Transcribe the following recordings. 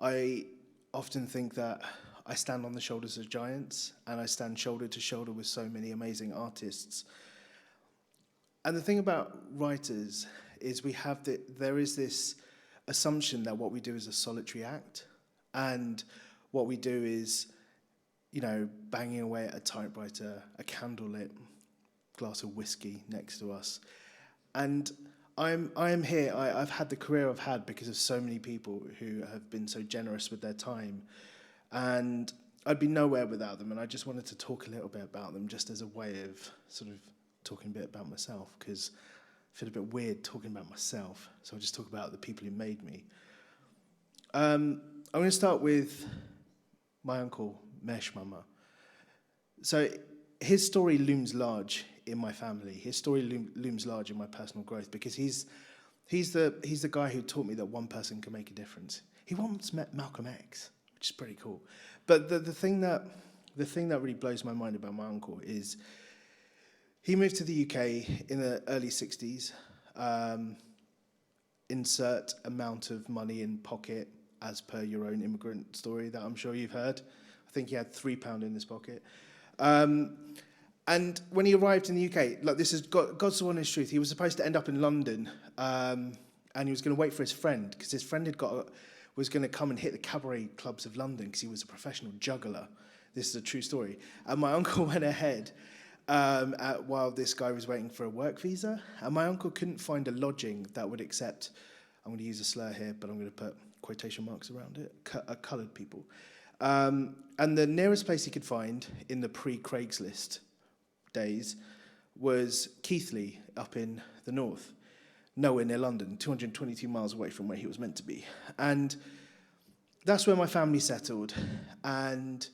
I often think that I stand on the shoulders of giants, and I stand shoulder to shoulder with so many amazing artists. And the thing about writers is there is this assumption that what we do is a solitary act, and what we do is, banging away at a typewriter, a candlelit glass of whiskey next to us. And I am here. I've had the career I've had because of so many people who have been so generous with their time, and I'd be nowhere without them. And I just wanted to talk a little bit about them, just as a way of sort of talking a bit about myself, because I feel a bit weird talking about myself. So I'll just talk about the people who made me. I'm going to start with my uncle, Mesh Mama. So his story looms large in my family. His story looms large in my personal growth, because he's the guy who taught me that one person can make a difference. He once met Malcolm X, which is pretty cool. But the thing that really blows my mind about my uncle is he moved to the UK in the early 60s. Insert amount of money in pocket, as per your own immigrant story that I'm sure you've heard. I think he had £3 in his pocket. And when he arrived in the UK, like, this is God's honest truth, he was supposed to end up in London, and he was going to wait for his friend, because his friend was going to come and hit the cabaret clubs of London, because he was a professional juggler. This is a true story. And my uncle went ahead while this guy was waiting for a work visa, and my uncle couldn't find a lodging that would accept, I'm going to use a slur here, but I'm going to put quotation marks around it, coloured people. And the nearest place he could find in the pre-Craigslist days was Keighley, up in the north, nowhere near London, 222 miles away from where he was meant to be. And that's where my family settled. And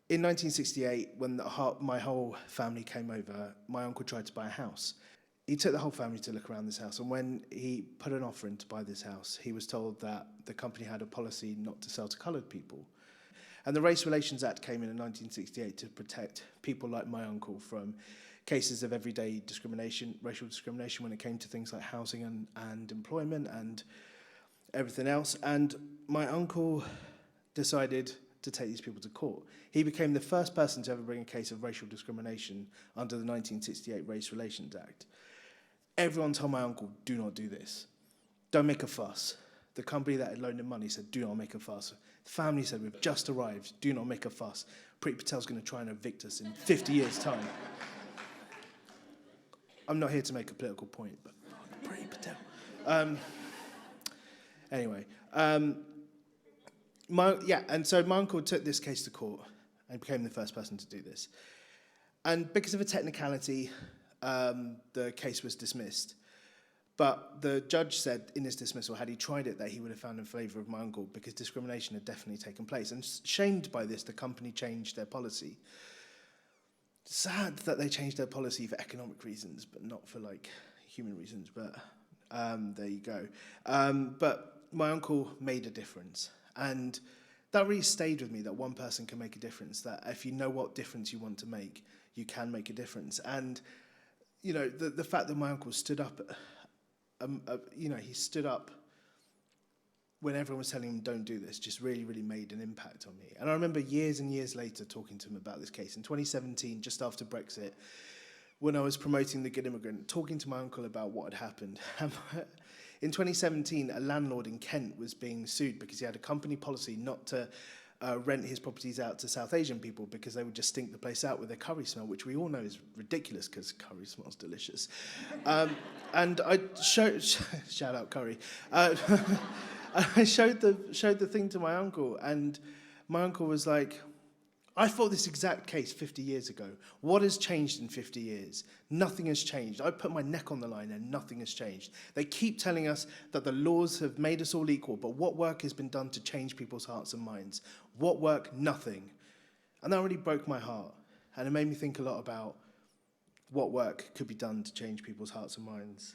in 1968, when my whole family came over, my uncle tried to buy a house. He took the whole family to look around this house, and when he put an offer in to buy this house, he was told that the company had a policy not to sell to coloured people. And the Race Relations Act came in 1968 to protect people like my uncle from cases of everyday discrimination, racial discrimination, when it came to things like housing and employment and everything else. And my uncle decided to take these people to court. He became the first person to ever bring a case of racial discrimination under the 1968 Race Relations Act. Everyone told my uncle, do not do this. Don't make a fuss. The company that had loaned him money said, do not make a fuss. The family said, we've just arrived, do not make a fuss. Preet Patel's going to try and evict us in 50 years' time. I'm not here to make a political point, but Preet Patel. Anyway, and so my uncle took this case to court and became the first person to do this. And because of a technicality, the case was dismissed. But the judge said in his dismissal, had he tried it, that he would have found in favour of my uncle, because discrimination had definitely taken place. And shamed by this, the company changed their policy. Sad that they changed their policy for economic reasons, but not for, human reasons. But there you go. But my uncle made a difference. And that really stayed with me, that one person can make a difference, that if you know what difference you want to make, you can make a difference. And, the fact that my uncle stood up, he stood up when everyone was telling him don't do this, just really, really made an impact on me. And I remember years and years later talking to him about this case. In 2017, just after Brexit, when I was promoting The Good Immigrant, talking to my uncle about what had happened. In 2017, a landlord in Kent was being sued because he had a company policy not to rent his properties out to South Asian people, because they would just stink the place out with their curry smell, which we all know is ridiculous because curry smells delicious. And I shout out curry. I showed the thing to my uncle, and my uncle was like, I fought this exact case 50 years ago. What has changed in 50 years? Nothing has changed. I put my neck on the line and nothing has changed. They keep telling us that the laws have made us all equal, but what work has been done to change people's hearts and minds? What work? Nothing. And that really broke my heart. And it made me think a lot about what work could be done to change people's hearts and minds.